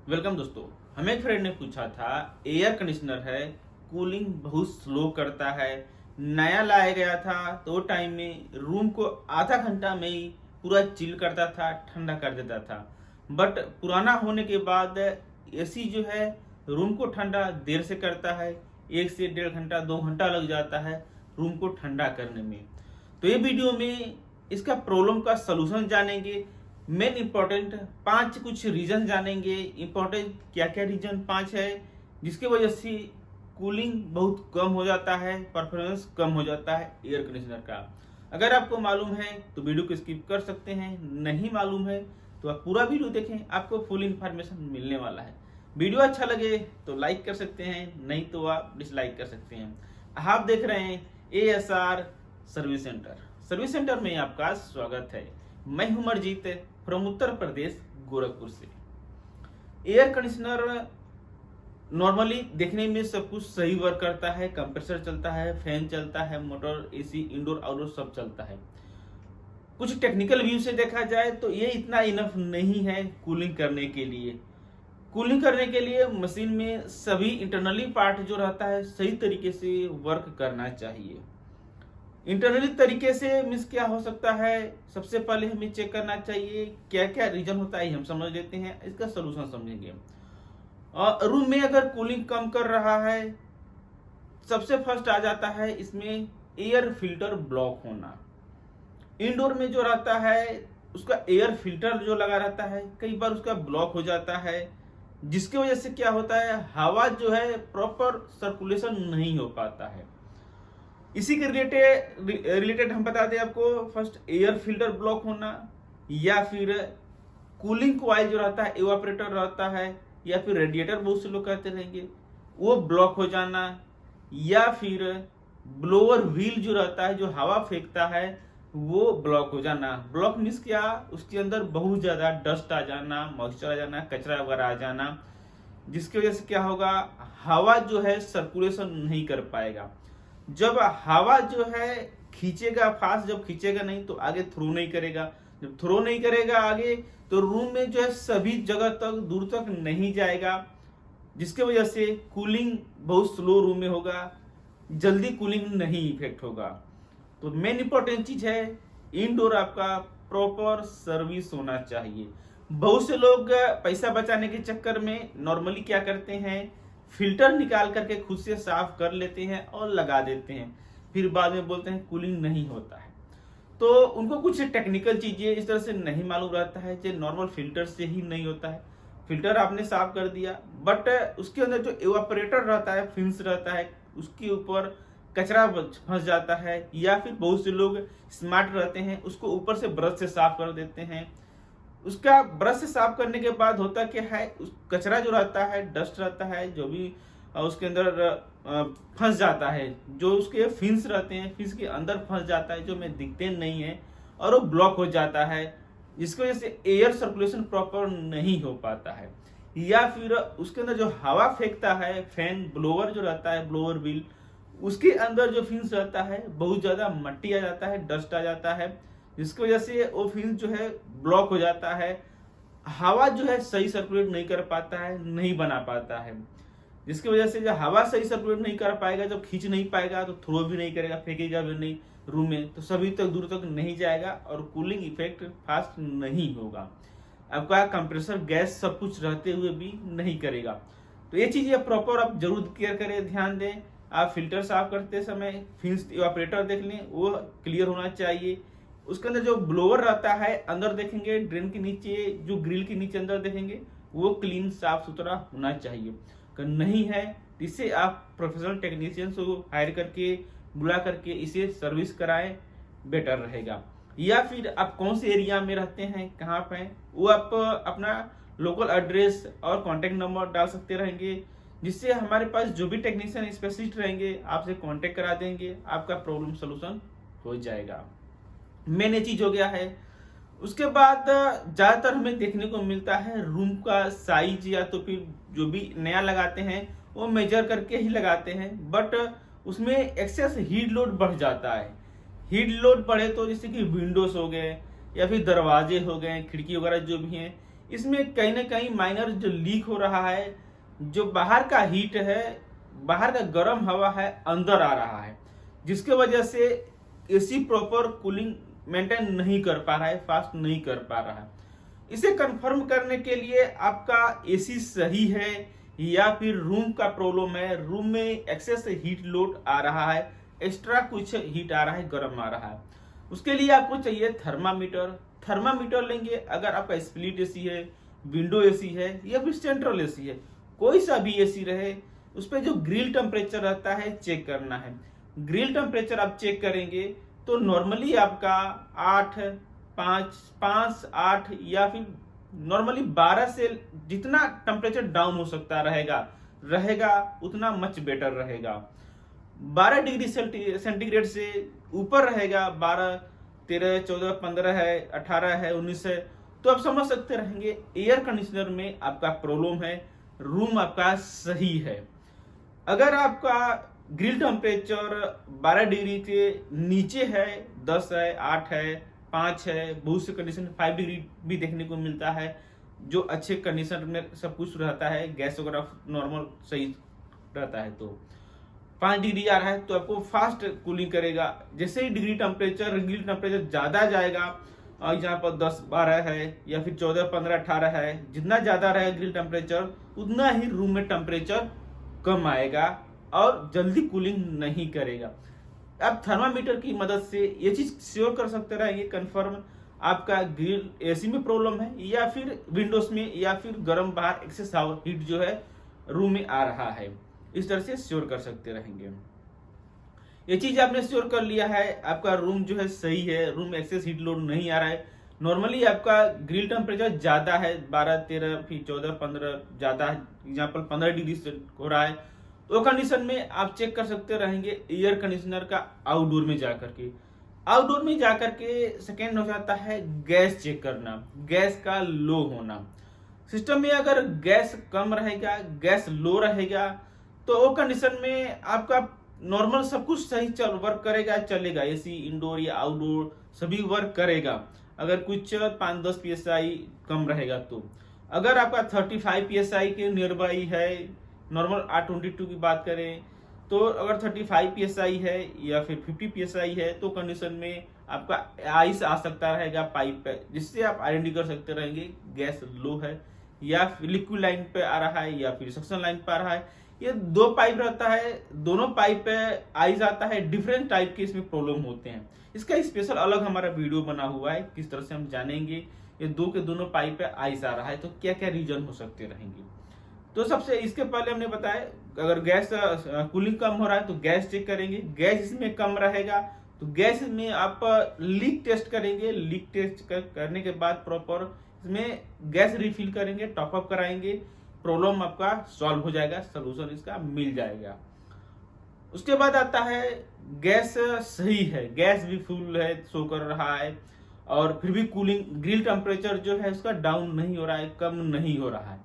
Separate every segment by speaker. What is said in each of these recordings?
Speaker 1: Welcome दोस्तों। हमें एक फ्रेंड ने पूछा था, एयर कंडीशनर है, कूलिंग बहुत स्लो करता है। नया लाया गया था तो टाइम में रूम को आधा घंटा में ही पूरा चिल करता था, ठंडा कर देता था। बट पुराना होने के बाद एसी जो है रूम को ठंडा देर से करता है। 1 से 1.5 घंटा 2 घंटा लग जाता है रूम को ठंडा करने में। तो ये वीडियो में इसका प्रॉब्लम का सलूशन जानेंगे। मेन इंपॉर्टेंट 5 कुछ रीजन जानेंगे। इंपॉर्टेंट क्या क्या रीजन 5 है जिसकी वजह से कूलिंग बहुत कम हो जाता है, परफॉर्मेंस कम हो जाता है एयर कंडीशनर का। अगर आपको मालूम है तो वीडियो को स्किप कर सकते हैं, नहीं मालूम है तो आप पूरा वीडियो देखें, आपको फुल इंफॉर्मेशन मिलने वाला है। वीडियो अच्छा लगे तो लाइक कर सकते हैं, नहीं तो आप डिसलाइक कर सकते हैं। आप देख रहे हैं ASR service centre. Service centre में आपका स्वागत है। मैं हूं अमरजीत फ्रॉम उत्तर प्रदेश गोरखपुर से। एयर कंडीशनर नॉर्मली देखने में सब कुछ सही वर्क करता है, कंप्रेसर चलता है, फैन चलता है, मोटर, एसी, इंडोर आउटडोर सब चलता है। कुछ टेक्निकल व्यू से देखा जाए तो ये इतना इनफ नहीं है कूलिंग करने के लिए। कूलिंग करने के लिए मशीन में सभी इंटरनली पार्ट जो रहता है सही तरीके से वर्क करना चाहिए। इंटरनली तरीके से मीन्स क्या हो सकता है, सबसे पहले हमें चेक करना चाहिए क्या क्या रीजन होता है, हम समझ लेते हैं, इसका सोल्यूशन समझेंगे। रूम में अगर कूलिंग कम कर रहा है, सबसे फर्स्ट आ जाता है इसमें एयर फिल्टर ब्लॉक होना। इंडोर में जो रहता है उसका एयर फिल्टर जो लगा रहता है कई बार उसका ब्लॉक हो जाता है, जिसकी वजह से क्या होता है, हवा जो है प्रॉपर सर्कुलेशन नहीं हो पाता है। इसी के रिलेटेड हम बता दें आपको, फर्स्ट एयर फिल्टर ब्लॉक होना, या फिर कूलिंग कॉइल जो रहता है, इवापोरेटर रहता है, या फिर रेडिएटर बहुत से लोग कहते रहेंगे, वो ब्लॉक हो जाना, या फिर ब्लोअर व्हील जो रहता है जो हवा फेंकता है वो ब्लॉक हो जाना। ब्लॉक मीन्स क्या, उसके अंदर बहुत ज्यादा डस्ट आ जाना, मॉइस्चर आ जाना, कचरा वगैरह आ जाना, जिसकी वजह से क्या होगा, हवा जो है सर्कुलेशन नहीं कर पाएगा। जब हवा जो है खींचेगा फास्ट, जब खींचेगा नहीं तो आगे थ्रो नहीं करेगा, जब थ्रो नहीं करेगा आगे तो रूम में जो है सभी जगह तक दूर तक नहीं जाएगा, जिसके वजह से कूलिंग बहुत स्लो रूम में होगा, जल्दी कूलिंग नहीं इफेक्ट होगा। तो मेन इंपॉर्टेंट चीज है इनडोर आपका प्रॉपर सर्विस होना चाहिए। बहुत से लोग पैसा बचाने के चक्कर में नॉर्मली क्या करते हैं, फिल्टर निकाल करके खुद से साफ कर लेते हैं और लगा देते हैं, फिर बाद में बोलते हैं कूलिंग नहीं होता है। तो उनको कुछ टेक्निकल चीजें इस तरह से नहीं मालूम रहता है जो नॉर्मल फिल्टर से ही नहीं होता है। फिल्टर आपने साफ कर दिया बट उसके अंदर जो इवापोरेटर रहता है, फिन्स रहता है, उसके ऊपर कचरा फंस जाता है, या फिर बहुत से लोग स्मार्ट रहते हैं उसको ऊपर से ब्रश से साफ कर देते हैं। उसका ब्रश से साफ करने के बाद होता क्या है, उस कचरा जो रहता है, डस्ट रहता है, जो भी उसके अंदर फंस जाता है, जो उसके फिन्स रहते हैं फिन्स के अंदर फंस जाता है, जो में दिखते नहीं है, और वो ब्लॉक हो जाता है, जिसकी वजह से एयर सर्कुलेशन प्रॉपर नहीं हो पाता है। या फिर उसके अंदर जो हवा फेंकता है, फैन ब्लोअर जो रहता है, ब्लोअर व्हील, उसके अंदर जो फिन्स रहता है बहुत ज्यादा मट्टी आ जाता है, डस्ट आ जाता है, जिसकी वजह से वो फिन्स जो है ब्लॉक हो जाता है, हवा जो है सही सर्कुलेट नहीं कर पाता है, नहीं बना पाता है, जिसकी वजह से जब हवा सही सर्कुलेट नहीं कर पाएगा, जब खींच नहीं पाएगा तो थ्रो भी नहीं करेगा, फेंकेगा भी नहीं रूम में, तो सभी तक दूर तक नहीं जाएगा और कूलिंग इफेक्ट फास्ट नहीं होगा। आपका कंप्रेसर गैस सब कुछ रहते हुए भी नहीं करेगा। तो ये चीज प्रॉपर आप जरूर केयर करें, ध्यान दें। आप फिल्टर साफ करते समय फिन्स इवापोरेटर देख लें, वो क्लियर होना चाहिए। उसके अंदर जो ब्लोअर रहता है अंदर देखेंगे, ड्रेन के नीचे जो ग्रिल के नीचे अंदर देखेंगे वो क्लीन साफ सुथरा होना चाहिए। अगर नहीं है तो इससे आप प्रोफेशनल टेक्नीशियन को हायर करके बुला करके इसे सर्विस कराएं, बेटर रहेगा। या फिर आप कौन से एरिया में रहते हैं, कहाँ पे हैं, वो आप अपना लोकल एड्रेस और कॉन्टेक्ट नंबर डाल सकते रहेंगे, जिससे हमारे पास जो भी टेक्नीशियन स्पेशलिस्ट रहेंगे आपसे कांटेक्ट करा देंगे, आपका प्रॉब्लम सोल्यूशन हो जाएगा। मेन ये चीज हो गया है। उसके बाद ज्यादातर हमें देखने को मिलता है रूम का साइज, या तो फिर जो भी नया लगाते हैं वो मेजर करके ही लगाते हैं, बट उसमें एक्सेस हीट लोड बढ़ जाता है। हीट लोड बढ़े तो जैसे कि विंडोज हो गए या फिर दरवाजे हो गए, खिड़की वगैरह जो भी हैं, इसमें कहीं ना कहीं माइनर जो लीक हो रहा है, जो बाहर का हीट है, बाहर का गर्म हवा है, अंदर आ रहा है, जिसके वजह से एसी प्रॉपर कूलिंग मेंटेन नहीं कर पा रहा है, फास्ट नहीं कर पा रहा है। इसे कंफर्म करने के लिए आपका एसी सही है या फिर रूम का प्रॉब्लम है, रूम में एक्सेस हीट लोड आ रहा है, एक्स्ट्रा कुछ हीट आ रहा है, गर्म आ रहा है, उसके लिए आपको चाहिए थर्मामीटर। थर्मामीटर लेंगे, अगर आपका स्प्लिट एसी है, विंडो एसी है या फिर सेंट्रल एसी है, कोई सा भी एसी रहे, उस पर जो ग्रिल टेम्परेचर रहता है चेक करना है। ग्रिल टेम्परेचर आप चेक करेंगे तो नॉर्मली आपका 8, 5, 8 या फिर नॉर्मली 12 से जितना टेम्परेचर डाउन हो सकता रहेगा उतना मच बेटर रहेगा। 12 डिग्री सेंटीग्रेड से ऊपर रहेगा, 12, 13, 14, 15 है, 18 है, 19 है, तो आप समझ सकते रहेंगे एयर कंडीशनर में आपका प्रॉब्लम है, रूम आपका सही है। अगर आपका ग्रिल टेम्परेचर 12 डिग्री के नीचे है, 10 है, 8 है, 5 है, बहुत से कंडीशन 5 डिग्री भी देखने को मिलता है, जो अच्छे कंडीशन में सब कुछ रहता है, गैस वगैरह नॉर्मल सही रहता है, तो 5 डिग्री आ रहा है तो आपको फास्ट कूलिंग करेगा। जैसे ही ग्रिल टेम्परेचर ज्यादा जाएगा, यहाँ पर 10, 12 है या फिर 14, 15, 18 है, जितना ज्यादा रहेगा ग्रिल टेम्परेचर उतना ही रूम में टेम्परेचर कम आएगा और जल्दी कूलिंग नहीं करेगा। आप थर्मामीटर की मदद से ये चीज श्योर कर सकते रहेंगे कंफर्म आपका ग्रिल एसी में प्रॉब्लम है या फिर विंडोज में या फिर गर्म बाहर एक्सेस हीट जो है रूम में आ रहा है। इस तरह से श्योर कर सकते रहेंगे। ये चीज आपने श्योर कर लिया है, आपका रूम जो है सही है, रूम में एक्सेस हीट लोड नहीं आ रहा है, नॉर्मली आपका ग्रिल टेम्परेचर ज्यादा है, 12, 13, फिर 14, 15 ज्यादा है, एग्जाम्पल 15 डिग्री से हो रहा है, तो कंडीशन में आप चेक कर सकते रहेंगे एयर कंडीशनर का आउटडोर में जाकर के। आउटडोर में जाकर के सेकेंड हो जाता है गैस चेक करना, गैस का लो होना। सिस्टम में अगर गैस कम रहेगा, गैस लो रहेगा, तो वो कंडीशन में आपका नॉर्मल सब कुछ सही वर्क करेगा, चलेगा, एसी इंडोर या आउटडोर सभी वर्क करेगा। अगर कुछ 5-10 psi कम रहेगा तो अगर आपका 35 psi के नियर बाई है, नॉर्मल R22 की बात करें तो अगर 35 psi है या फिर 50 psi है तो कंडीशन में आपका आइस आ सकता रहेगा पाइप पे, जिससे आप आइडेंटिफाई कर सकते रहेंगे गैस लो है या फिर लिक्विड लाइन पे आ रहा है या फिर सक्शन लाइन पे आ रहा है। ये 2 पाइप रहता है, दोनों पाइप पे आइस आता है, डिफरेंट टाइप के इसमें प्रॉब्लम होते हैं। इसका स्पेशल अलग हमारा वीडियो बना हुआ है, किस तरह से हम जानेंगे ये दो के दोनों पाइप पे आइस आ रहा है तो क्या क्या रीजन हो सकते रहेंगे। तो सबसे इसके पहले हमने बताया अगर गैस कूलिंग कम हो रहा है तो गैस चेक करेंगे, गैस इसमें कम रहेगा तो गैस में आप लीक टेस्ट करेंगे, लीक टेस्ट करने के बाद प्रॉपर इसमें गैस रिफिल करेंगे, टॉपअप कराएंगे, प्रॉब्लम आपका सॉल्व हो जाएगा, सोल्यूशन इसका मिल जाएगा। उसके बाद आता है गैस सही है, गैस भी फुल है, शो कर रहा है और फिर भी कूलिंग ग्रिल टेम्परेचर जो है उसका डाउन नहीं हो रहा है, कम नहीं हो रहा है,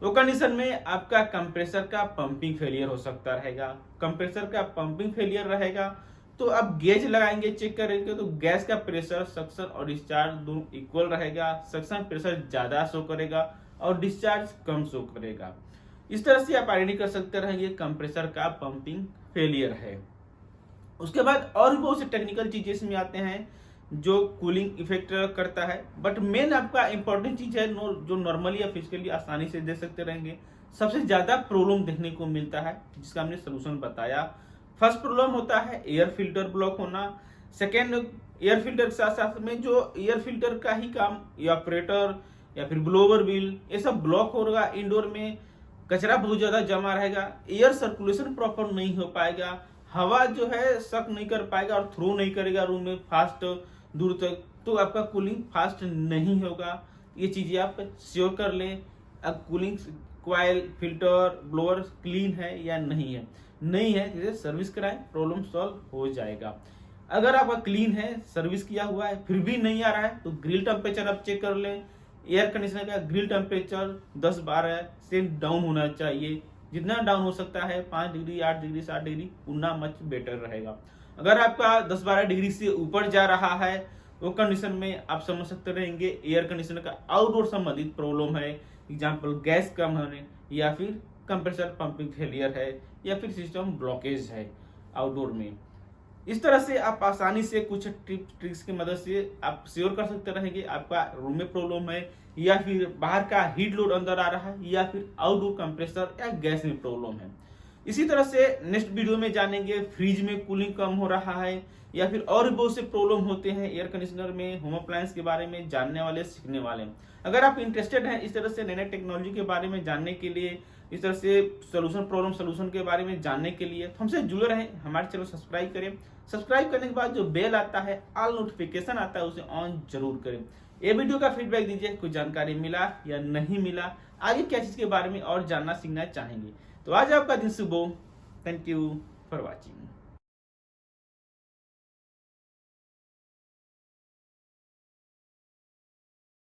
Speaker 1: तो कंडीशन में आपका कंप्रेसर का पंपिंग फेलियर हो सकता रहेगा। कंप्रेसर का पंपिंग फेलियर रहेगा तो आप गेज लगाएंगे, चेक करेंगे तो गैस का प्रेशर सक्शन और डिस्चार्ज दोनों इक्वल रहेगा, सक्शन प्रेशर ज्यादा शो करेगा और डिस्चार्ज कम शो करेगा। इस तरह से आप आइडेंटिफाई कर सकते रहेंगे कंप्रेसर का पंपिंग फेलियर है। उसके बाद और भी बहुत से टेक्निकल चीजें इसमें आते हैं जो कूलिंग इफेक्ट करता है, बट मेन आपका इंपॉर्टेंट चीज है जो नॉर्मली या फिजिकली आसानी से दे सकते रहेंगे। सबसे ज्यादा प्रॉब्लम देखने को मिलता है जिसका हमने सोल्यूशन बताया। फर्स्ट प्रॉब्लम होता है एयर फिल्टर ब्लॉक होना, सेकेंड एयर फिल्टर के साथ साथ में जो एयर फिल्टर का ही काम इवापोरेटर या फिर ब्लोवर व्हील ये सब ब्लॉक होगा, इंडोर में कचरा बहुत ज्यादा जमा रहेगा, एयर सर्कुलेशन प्रॉपर नहीं हो पाएगा, हवा जो है सक नहीं कर पाएगा और थ्रो नहीं करेगा रूम में फास्ट दूर तक, तो आपका कूलिंग फास्ट नहीं होगा। ये चीजें आप श्योर कर लें, अब cooling coil filter blower clean है या नहीं है, नहीं है जिसे सर्विस कराएं, प्रॉब्लम सॉल्व हो जाएगा। अगर आपका क्लीन है, सर्विस किया हुआ है, फिर भी नहीं आ रहा है तो ग्रिल टेम्परेचर आप चेक कर लें। एयर कंडीशनर का ग्रिल टेम्परेचर 10-12 से डाउन होना चाहिए, जितना डाउन हो सकता है 5 डिग्री, 8 डिग्री, 7 डिग्री उतना मच बेटर रहेगा। अगर आपका 10-12 डिग्री से ऊपर जा रहा है वो कंडीशन में आप समझ सकते रहेंगे एयर कंडीशनर का आउटडोर संबंधित प्रॉब्लम है, एग्जाम्पल गैस कम होने या फिर कंप्रेसर पंपिंग फेलियर है या फिर सिस्टम ब्लॉकेज है आउटडोर में। इस तरह से आप आसानी से कुछ ट्रिक्स की मदद से आप श्योर कर सकते रहेंगे आपका रूम में प्रॉब्लम है या फिर बाहर का हीट लोड अंदर आ रहा है या फिर आउटडोर कंप्रेसर या गैस में प्रॉब्लम है। इसी तरह से नेक्स्ट वीडियो में जानेंगे फ्रिज में कूलिंग कम हो रहा है या फिर और भी बहुत से प्रॉब्लम होते हैं एयर कंडीशनर में, होम अप्लायंस के बारे में जानने वाले सीखने वाले। अगर आप इंटरेस्टेड हैं इस तरह से नए नए टेक्नोलॉजी के बारे में जानने के लिए, इस तरह से प्रॉब्लम सोल्यूशन के बारे में जानने के लिए, तो हमसे जुड़े रहें, हमारे चैनल सब्सक्राइब करें। सब्सक्राइब करने के बाद जो बेल आता है, ऑल नोटिफिकेशन आता है, उसे ऑन जरूर करें। ये वीडियो का फीडबैक दीजिए, कुछ जानकारी मिला या नहीं मिला, आगे क्या चीज के बारे में और जानना सीखना चाहेंगे। तो आज आपका दिन शुभ हो। Thank you for watching.